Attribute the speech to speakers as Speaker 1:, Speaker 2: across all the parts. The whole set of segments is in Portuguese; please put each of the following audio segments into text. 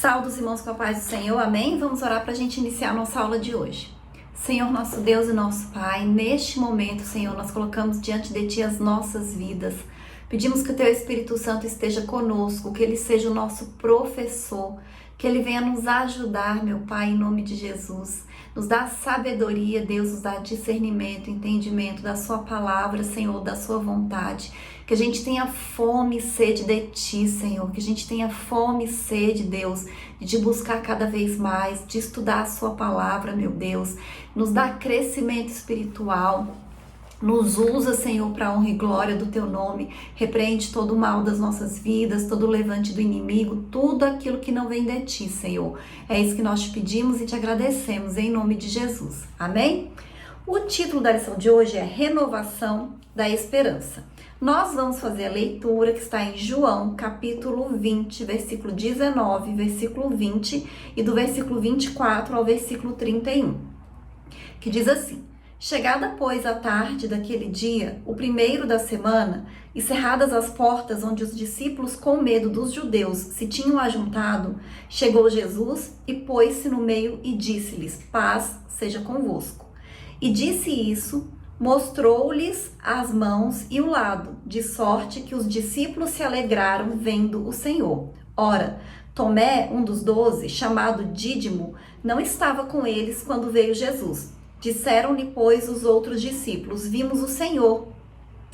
Speaker 1: Saudos, irmãos, com a paz do Senhor, amém? Vamos orar para a gente iniciar a nossa aula de hoje. Senhor, nosso Deus e nosso Pai, neste momento, Senhor, nós colocamos diante de Ti as nossas vidas. Pedimos que o Teu Espírito Santo esteja conosco, que Ele seja o nosso professor, que Ele venha nos ajudar, meu Pai, em nome de Jesus. Nos dá sabedoria, Deus, nos dá discernimento, entendimento da Sua palavra, Senhor, da Sua vontade. Que a gente tenha fome e sede de Ti, Senhor. Que a gente tenha fome e sede, Deus, de Te buscar cada vez mais, de estudar a Sua palavra, meu Deus. Nos dá crescimento espiritual. Nos usa, Senhor, para a honra e glória do Teu nome. Repreende todo o mal das nossas vidas, todo o levante do inimigo, tudo aquilo que não vem de Ti, Senhor. É isso que nós te pedimos e te agradecemos, em nome de Jesus. Amém? O título da lição de hoje é Renovação da Esperança. Nós vamos fazer a leitura que está em João, capítulo 20, versículo 19, versículo 20 e do versículo 24 ao versículo 31, que diz assim: Chegada, pois, a tarde daquele dia, o primeiro da semana, e cerradas as portas onde os discípulos, com medo dos judeus, se tinham ajuntado, chegou Jesus e pôs-se no meio e disse-lhes: Paz seja convosco. E disse isso, mostrou-lhes as mãos e o lado, de sorte que os discípulos se alegraram vendo o Senhor. Ora, Tomé, um dos 12, chamado Dídimo, não estava com eles quando veio Jesus. Disseram-lhe, pois, os outros discípulos: Vimos o Senhor.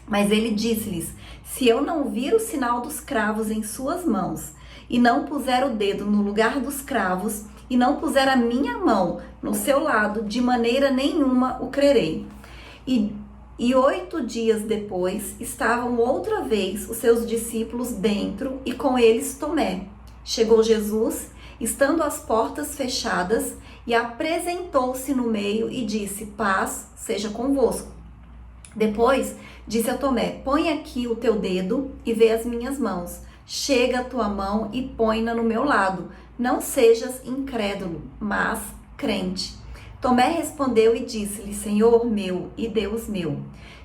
Speaker 1: Mas ele disse-lhes: Se eu não vir o sinal dos cravos em suas mãos, e não puser o dedo no lugar dos cravos, e não puser a minha mão no seu lado, de maneira nenhuma o crerei. E 8 dias depois, estavam outra vez os seus discípulos dentro, e com eles Tomé. Chegou Jesus, estando as portas fechadas, e apresentou-se no meio e disse: Paz seja convosco. Depois disse a Tomé: Põe aqui o teu dedo e vê as minhas mãos. Chega a tua mão e põe-na no meu lado. Não sejas incrédulo, mas crente. Tomé respondeu e disse-lhe: Senhor meu e Deus meu.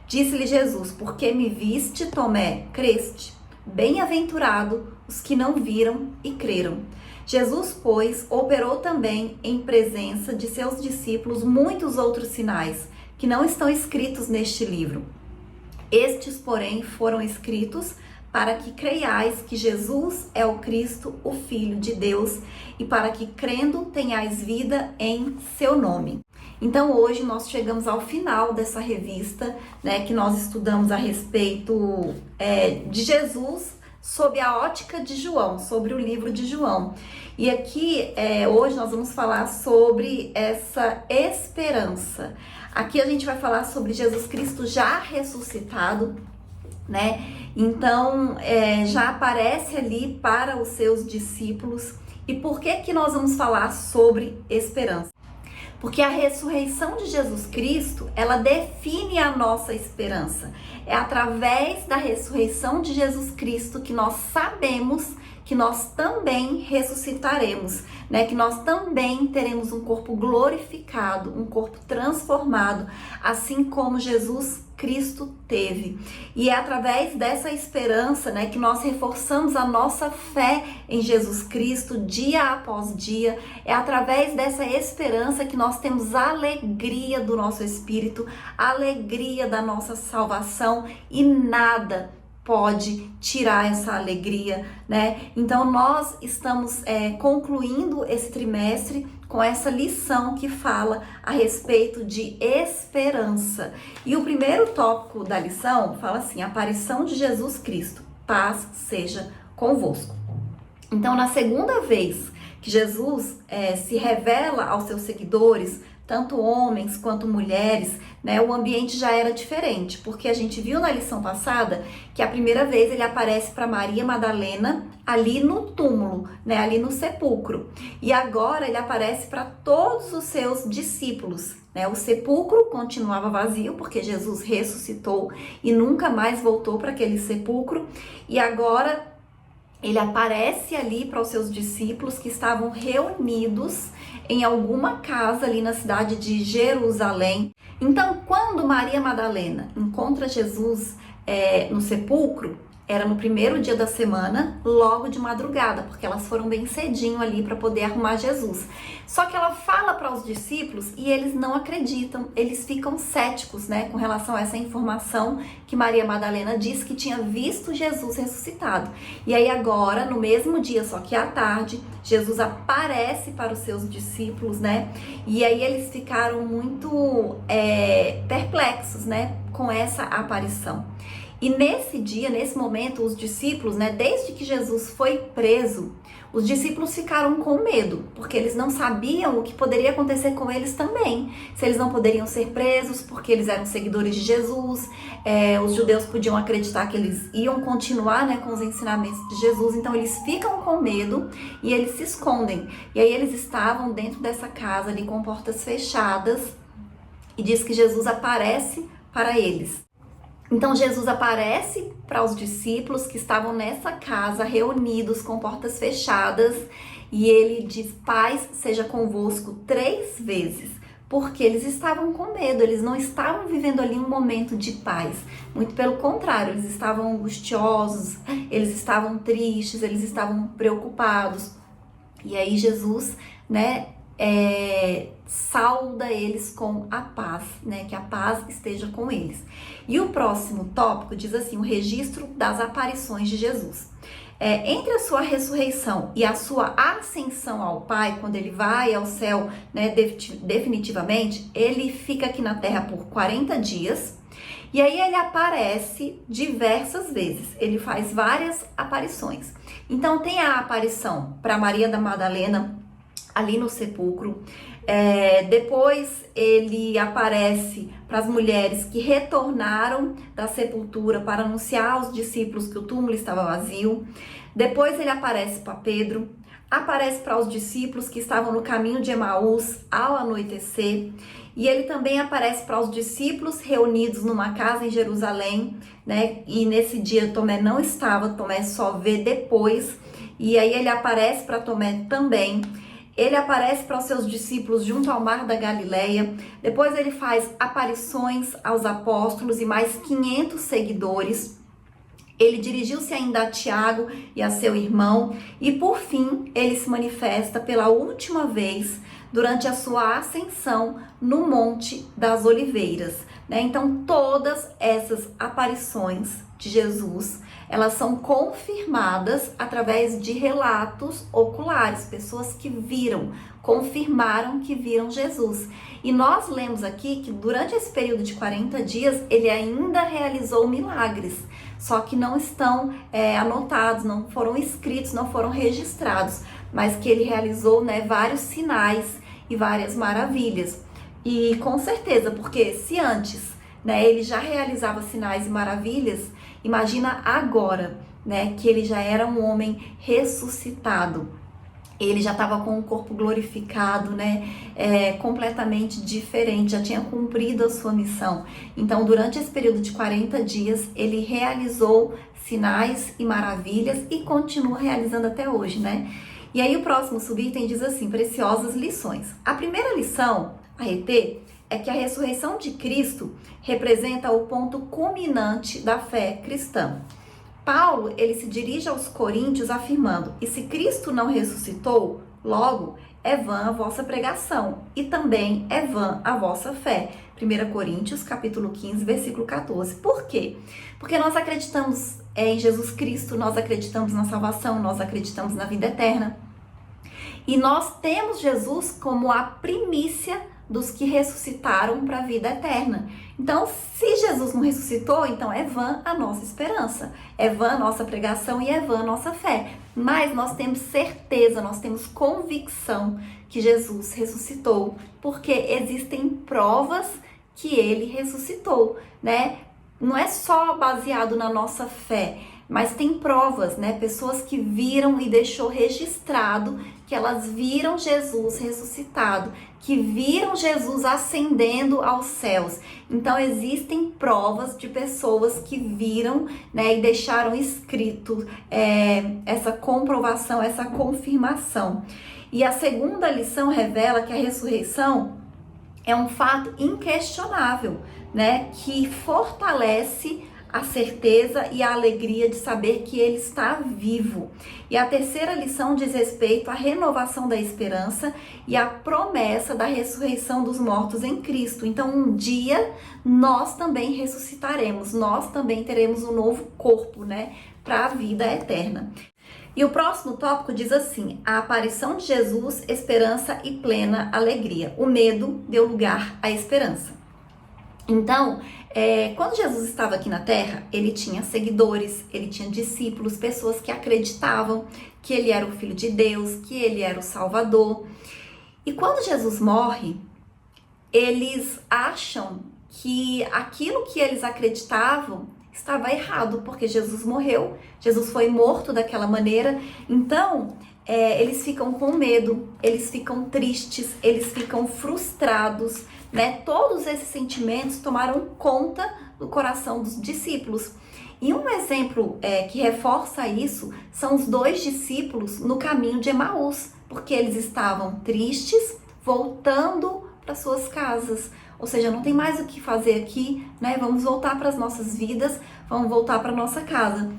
Speaker 1: Disse-lhe Jesus: Porque me viste, Tomé, creste. Bem-aventurado os que não viram e creram. Jesus, pois, operou também em presença de seus discípulos muitos outros sinais, que não estão escritos neste livro. Estes, porém, foram escritos para que creiais que Jesus é o Cristo, o Filho de Deus, e para que, crendo, tenhais vida em seu nome. Então, hoje nós chegamos ao final dessa revista, que nós estudamos a respeito de Jesus, sob a ótica de João, sobre o livro de João. E aqui, hoje nós vamos falar sobre essa esperança. Aqui a gente vai falar sobre Jesus Cristo já ressuscitado, Então, já aparece ali para os seus discípulos. E por que nós vamos falar sobre esperança? Porque a ressurreição de Jesus Cristo, ela define a nossa esperança. É através da ressurreição de Jesus Cristo que nós sabemos que nós também ressuscitaremos, que nós também teremos um corpo glorificado, um corpo transformado, assim como Jesus Cristo teve. E é através dessa esperança, que nós reforçamos a nossa fé em Jesus Cristo dia após dia. É através dessa esperança que nós temos a alegria do nosso espírito, a alegria da nossa salvação, e nada pode tirar essa alegria, Então nós estamos concluindo esse trimestre com essa lição que fala a respeito de esperança. E o primeiro tópico da lição fala assim: aparição de Jesus Cristo, paz seja convosco. Então, na segunda vez que Jesus se revela aos seus seguidores, tanto homens quanto mulheres, o ambiente já era diferente, porque a gente viu na lição passada que a primeira vez ele aparece para Maria Madalena ali no túmulo, ali no sepulcro, e agora ele aparece para todos os seus discípulos, O sepulcro continuava vazio, porque Jesus ressuscitou e nunca mais voltou para aquele sepulcro, e agora ele aparece ali para os seus discípulos que estavam reunidos em alguma casa ali na cidade de Jerusalém. Então, quando Maria Madalena encontra Jesus no sepulcro, Era no primeiro dia da semana, logo de madrugada, porque elas foram bem cedinho ali para poder arrumar Jesus. Só que ela fala para os discípulos e eles não acreditam, eles ficam céticos, né, com relação a essa informação que Maria Madalena disse que tinha visto Jesus ressuscitado. E aí agora, no mesmo dia, só que à tarde, Jesus aparece para os seus discípulos, né, e aí eles ficaram muito perplexos, né, com essa aparição. E nesse dia, nesse momento, os discípulos, né, desde que Jesus foi preso, os discípulos ficaram com medo, porque eles não sabiam o que poderia acontecer com eles também. Se eles não poderiam ser presos, porque eles eram seguidores de Jesus, os judeus podiam acreditar que eles iam continuar, né, com os ensinamentos de Jesus, então eles ficam com medo e eles se escondem. E aí eles estavam dentro dessa casa ali com portas fechadas e diz que Jesus aparece para eles. Então Jesus aparece para os discípulos que estavam nessa casa reunidos com portas fechadas e ele diz: paz seja convosco 3 vezes, porque eles estavam com medo, eles não estavam vivendo ali um momento de paz, muito pelo contrário, eles estavam angustiosos, eles estavam tristes, eles estavam preocupados. E aí Jesus, né, sauda eles com a paz, né? Que a paz esteja com eles. E o próximo tópico diz assim: o registro das aparições de Jesus. Entre a sua ressurreição e a sua ascensão ao Pai, quando ele vai ao céu, né, definitivamente, ele fica aqui na terra por 40 dias. E aí ele aparece diversas vezes, ele faz várias aparições. Então tem a aparição para Maria da Madalena, ali no sepulcro. Depois ele aparece para as mulheres que retornaram da sepultura para anunciar aos discípulos que o túmulo estava vazio. Depois ele aparece para Pedro, aparece para os discípulos que estavam no caminho de Emaús ao anoitecer. E ele também aparece para os discípulos reunidos numa casa em Jerusalém, né? E nesse dia Tomé não estava, Tomé só vê depois. E aí ele aparece para Tomé também. Ele aparece para os seus discípulos junto ao mar da Galileia. Depois ele faz aparições aos apóstolos e mais 500 seguidores. Ele dirigiu-se ainda a Tiago e a seu irmão. E por fim, ele se manifesta pela última vez durante a sua ascensão no Monte das Oliveiras, né? Então, todas essas aparições de Jesus, elas são confirmadas através de relatos oculares, pessoas que viram, confirmaram que viram Jesus. E nós lemos aqui que durante esse período de 40 dias, ele ainda realizou milagres, só que não estão anotados, não foram escritos, não foram registrados, mas que ele realizou, né, vários sinais e várias maravilhas. E com certeza, porque se antes, né, ele já realizava sinais e maravilhas, imagina agora, né, que ele já era um homem ressuscitado. Ele já estava com o corpo glorificado, né, completamente diferente, já tinha cumprido a sua missão. Então, durante esse período de 40 dias, ele realizou sinais e maravilhas e continua realizando até hoje, né? E aí o próximo subitem diz assim: preciosas lições. A primeira lição a reter é que a ressurreição de Cristo representa o ponto culminante da fé cristã. Paulo, ele se dirige aos coríntios afirmando: e se Cristo não ressuscitou, logo é vã a vossa pregação e também é vã a vossa fé. 1 Coríntios, capítulo 15, versículo 14. Por quê? Porque nós acreditamos em Jesus Cristo, nós acreditamos na salvação, nós acreditamos na vida eterna. E nós temos Jesus como a primícia dos que ressuscitaram para a vida eterna. Então, se Jesus não ressuscitou, então é vã a nossa esperança, é vã a nossa pregação e é vã a nossa fé. Mas nós temos certeza, nós temos convicção que Jesus ressuscitou, porque existem provas que ele ressuscitou, né? Não é só baseado na nossa fé, mas tem provas, né? Pessoas que viram e deixou registrado que elas viram Jesus ressuscitado, que viram Jesus ascendendo aos céus. Então existem provas de pessoas que viram, né, e deixaram escrito essa comprovação, essa confirmação. E a segunda lição revela que a ressurreição é um fato inquestionável, né, que fortalece a certeza e a alegria de saber que Ele está vivo. E a terceira lição diz respeito à renovação da esperança e à promessa da ressurreição dos mortos em Cristo. Então, um dia nós também ressuscitaremos, nós também teremos um novo corpo, né, para a vida eterna. E o próximo tópico diz assim: a aparição de Jesus, esperança e plena alegria. O medo deu lugar à esperança. Então, quando Jesus estava aqui na Terra, ele tinha seguidores, ele tinha discípulos, pessoas que acreditavam que ele era o Filho de Deus, que ele era o Salvador. E quando Jesus morre, eles acham que aquilo que eles acreditavam estava errado, porque Jesus morreu, Jesus foi morto daquela maneira. Então, eles ficam com medo, eles ficam tristes, eles ficam frustrados, né? Todos esses sentimentos tomaram conta do coração dos discípulos. E um exemplo que reforça isso são os 2 discípulos no caminho de Emaús, porque eles estavam tristes, voltando para suas casas. Ou seja, não tem mais o que fazer aqui, né? Vamos voltar para as nossas vidas, vamos voltar para nossa casa.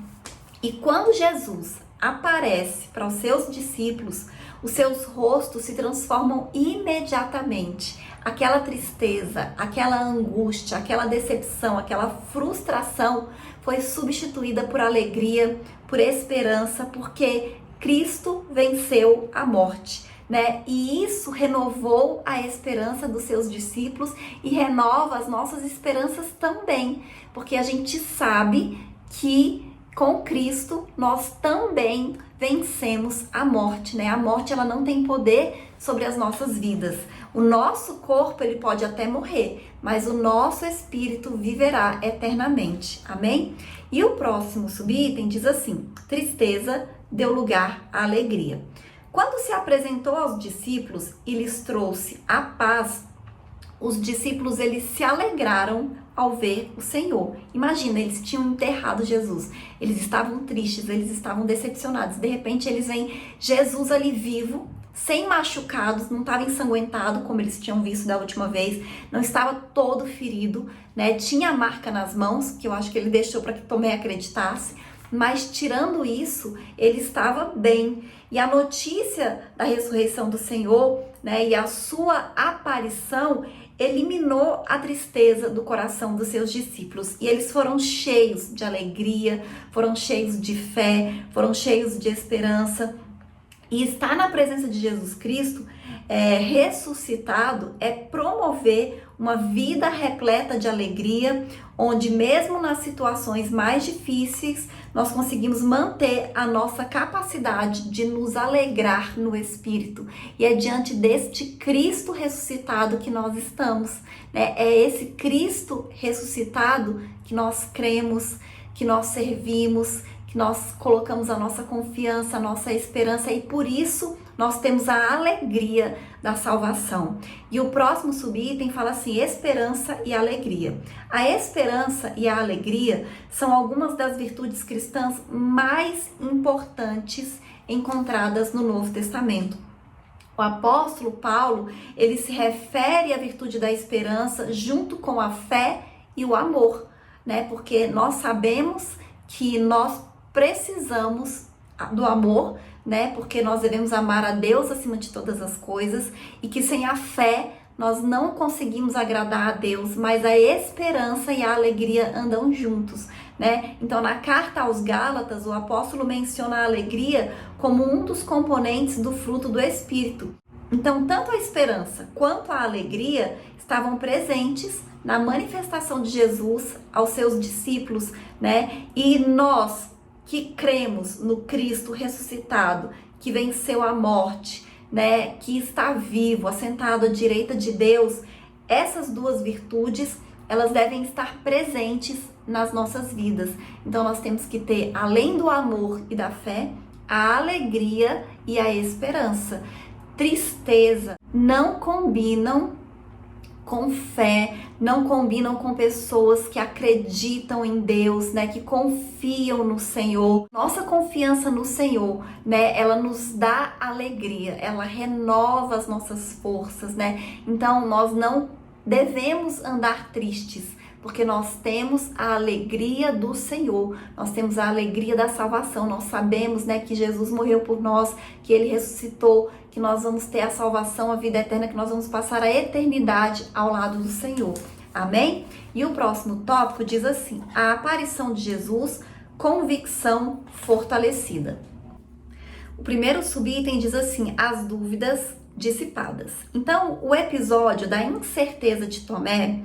Speaker 1: E quando Jesus aparece para os seus discípulos, os seus rostos se transformam imediatamente. Aquela tristeza, aquela angústia, aquela decepção, aquela frustração foi substituída por alegria, por esperança, porque Cristo venceu a morte, né? E isso renovou a esperança dos seus discípulos e renova as nossas esperanças também, porque a gente sabe que com Cristo nós também vencemos a morte, né? A morte, ela não tem poder sobre as nossas vidas. O nosso corpo, ele pode até morrer, mas o nosso espírito viverá eternamente. Amém? E o próximo subitem diz assim: tristeza deu lugar à alegria. Quando se apresentou aos discípulos e lhes trouxe a paz, os discípulos, eles se alegraram ao ver o Senhor. Imagina, eles tinham enterrado Jesus, eles estavam tristes, eles estavam decepcionados. De repente, eles veem Jesus ali vivo, sem machucados, não estava ensanguentado como eles tinham visto da última vez, não estava todo ferido, né? Tinha a marca nas mãos, que eu acho que ele deixou para que Tomé acreditasse, mas tirando isso, ele estava bem. E a notícia da ressurreição do Senhor, né, e a sua aparição eliminou a tristeza do coração dos seus discípulos. E eles foram cheios de alegria, foram cheios de fé, foram cheios de esperança. E estar na presença de Jesus Cristo, ressuscitado, é promover uma vida repleta de alegria, onde mesmo nas situações mais difíceis, nós conseguimos manter a nossa capacidade de nos alegrar no Espírito. E é diante deste Cristo ressuscitado que nós estamos, né? É esse Cristo ressuscitado que nós cremos, que nós servimos, que nós colocamos a nossa confiança, a nossa esperança, e por isso nós temos a alegria da salvação. E o próximo subitem fala assim: esperança e alegria. A esperança e a alegria são algumas das virtudes cristãs mais importantes encontradas no Novo Testamento. O apóstolo Paulo, ele se refere à virtude da esperança junto com a fé e o amor, né? Porque nós sabemos que nós precisamos do amor, né? Porque nós devemos amar a Deus acima de todas as coisas, e que sem a fé nós não conseguimos agradar a Deus, mas a esperança e a alegria andam juntos, né? Então, na carta aos Gálatas, o apóstolo menciona a alegria como um dos componentes do fruto do Espírito. Então, tanto a esperança quanto a alegria estavam presentes na manifestação de Jesus aos seus discípulos, né? E nós que cremos no Cristo ressuscitado, que venceu a morte, né, que está vivo, assentado à direita de Deus, essas duas virtudes, elas devem estar presentes nas nossas vidas. Então nós temos que ter, além do amor e da fé, a alegria e a esperança. Tristeza não combinam com fé, não combinam com pessoas que acreditam em Deus, né, que confiam no Senhor. Nossa confiança no Senhor, né, ela nos dá alegria, ela renova as nossas forças, né? Então nós não devemos andar tristes, Porque nós temos a alegria do Senhor, nós temos a alegria da salvação, nós sabemos, né, que Jesus morreu por nós, que Ele ressuscitou, que nós vamos ter a salvação, a vida eterna, que nós vamos passar a eternidade ao lado do Senhor. Amém? E o próximo tópico diz assim: a aparição de Jesus, convicção fortalecida. O primeiro subitem diz assim: as dúvidas dissipadas. Então, o episódio da incerteza de Tomé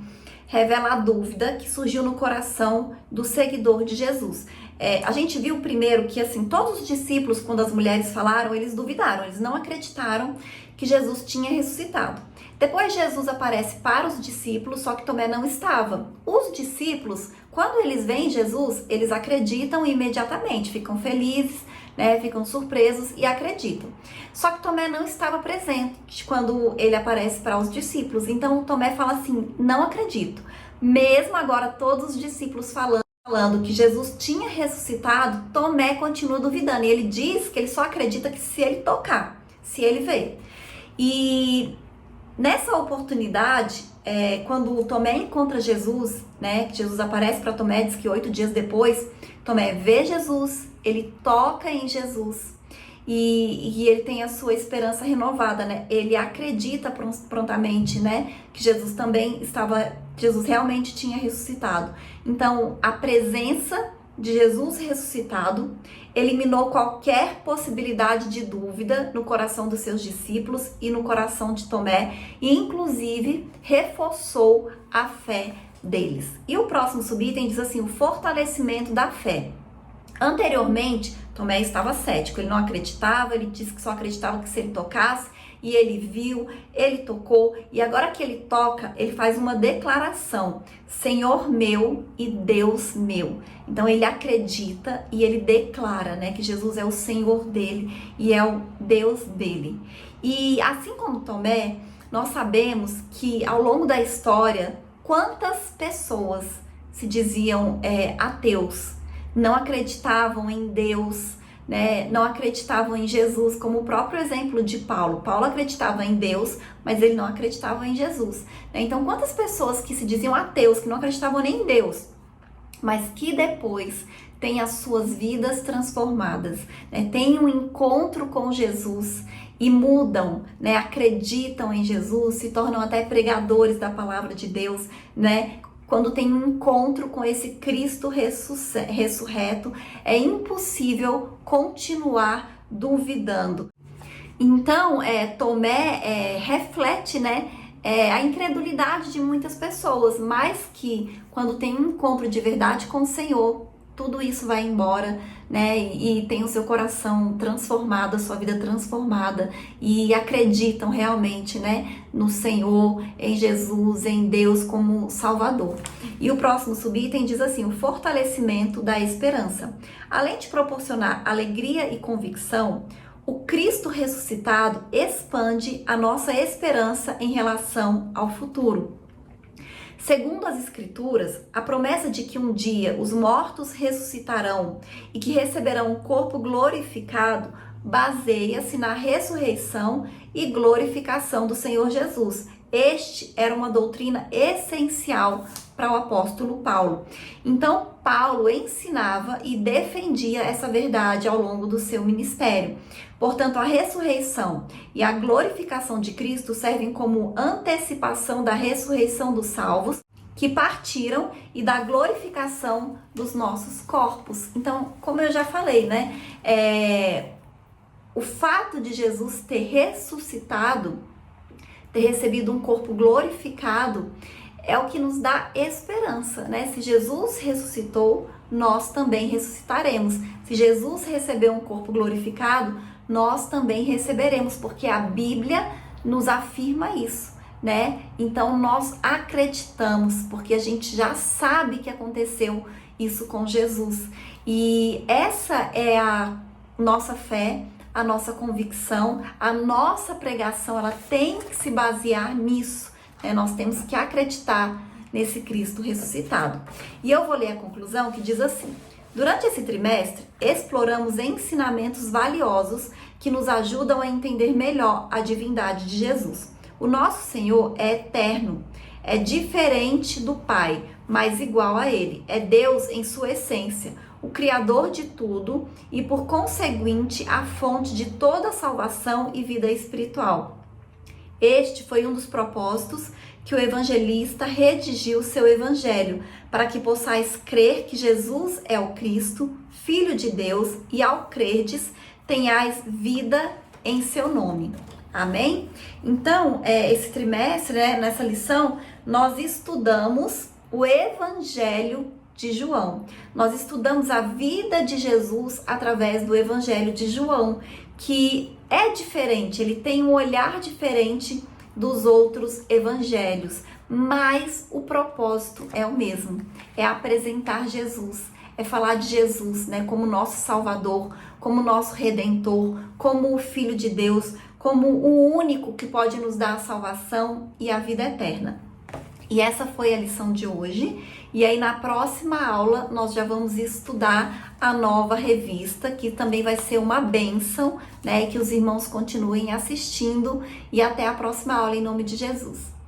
Speaker 1: revela a dúvida que surgiu no coração do seguidor de Jesus. A gente viu primeiro que, assim, todos os discípulos, quando as mulheres falaram, eles duvidaram, eles não acreditaram que Jesus tinha ressuscitado. Depois Jesus aparece para os discípulos, só que Tomé não estava. Os discípulos, quando eles veem Jesus, eles acreditam imediatamente, ficam felizes, né, ficam surpresos e acreditam. Só que Tomé não estava presente quando ele aparece para os discípulos. Então Tomé fala assim: não acredito. Mesmo agora todos os discípulos falando que Jesus tinha ressuscitado, Tomé continua duvidando. E ele diz que ele só acredita que se ele tocar, se ele ver. E nessa oportunidade, quando Tomé encontra Jesus, né, que Jesus aparece para Tomé, diz que 8 dias depois, Tomé vê Jesus, ele toca em Jesus e ele tem a sua esperança renovada, né? Ele acredita prontamente, né, que Jesus realmente tinha ressuscitado. Então, a presença de Jesus ressuscitado eliminou qualquer possibilidade de dúvida no coração dos seus discípulos e no coração de Tomé, e inclusive reforçou a fé deles. E o próximo subitem diz assim: o fortalecimento da fé. Anteriormente, Tomé estava cético, ele não acreditava, ele disse que só acreditava que se ele tocasse, e ele viu, ele tocou, e agora que ele toca, ele faz uma declaração: Senhor meu e Deus meu. Então ele acredita e ele declara, né, que Jesus é o Senhor dele e é o Deus dele. E assim como Tomé, nós sabemos que ao longo da história, quantas pessoas se diziam ateus, não acreditavam em Deus, né? Não acreditavam em Jesus, como o próprio exemplo de Paulo. Paulo acreditava em Deus, mas ele não acreditava em Jesus, né? Então, quantas pessoas que se diziam ateus, que não acreditavam nem em Deus, mas que depois têm as suas vidas transformadas, né? Têm um encontro com Jesus e mudam, né? Acreditam em Jesus, se tornam até pregadores da palavra de Deus, né? Quando tem um encontro com esse Cristo ressurreto, é impossível continuar duvidando. Então, Tomé reflete, né, a incredulidade de muitas pessoas, mas que quando tem um encontro de verdade com o Senhor, tudo isso vai embora, né, e tem o seu coração transformado, a sua vida transformada, e acreditam realmente, né, no Senhor, em Jesus, em Deus como Salvador. E o próximo subitem diz assim: o fortalecimento da esperança. Além de proporcionar alegria e convicção, o Cristo ressuscitado expande a nossa esperança em relação ao futuro. Segundo as Escrituras, a promessa de que um dia os mortos ressuscitarão e que receberão um corpo glorificado baseia-se na ressurreição e glorificação do Senhor Jesus. Este era uma doutrina essencial para o apóstolo Paulo. Então, Paulo ensinava e defendia essa verdade ao longo do seu ministério. Portanto, a ressurreição e a glorificação de Cristo servem como antecipação da ressurreição dos salvos que partiram e da glorificação dos nossos corpos. Então, como eu já falei, né? O fato de Jesus ter ressuscitado, ter recebido um corpo glorificado, é o que nos dá esperança, né? Se Jesus ressuscitou, nós também ressuscitaremos. Se Jesus recebeu um corpo glorificado, nós também receberemos, porque a Bíblia nos afirma isso, né? Então nós acreditamos, porque a gente já sabe que aconteceu isso com Jesus. E essa é a nossa fé, a nossa convicção, a nossa pregação, ela tem que se basear nisso. Nós temos que acreditar nesse Cristo ressuscitado. E eu vou ler a conclusão que diz assim: durante esse trimestre, exploramos ensinamentos valiosos que nos ajudam a entender melhor a divindade de Jesus. O nosso Senhor é eterno, é diferente do Pai, mas igual a Ele. É Deus em sua essência, o Criador de tudo e, por conseguinte, a fonte de toda salvação e vida espiritual. Este foi um dos propósitos que o evangelista redigiu seu evangelho, para que possais crer que Jesus é o Cristo, Filho de Deus, e ao crerdes, tenhais vida em seu nome. Amém? Então, esse trimestre, nessa lição, nós estudamos o Evangelho de João. Nós estudamos a vida de Jesus através do Evangelho de João, que é diferente, ele tem um olhar diferente dos outros evangelhos, mas o propósito é o mesmo, é apresentar Jesus, é falar de Jesus, como nosso Salvador, como nosso Redentor, como o Filho de Deus, como o único que pode nos dar a salvação e a vida eterna. E essa foi a lição de hoje. E aí na próxima aula nós já vamos estudar a nova revista, que também vai ser uma bênção, e que os irmãos continuem assistindo. E até a próxima aula em nome de Jesus.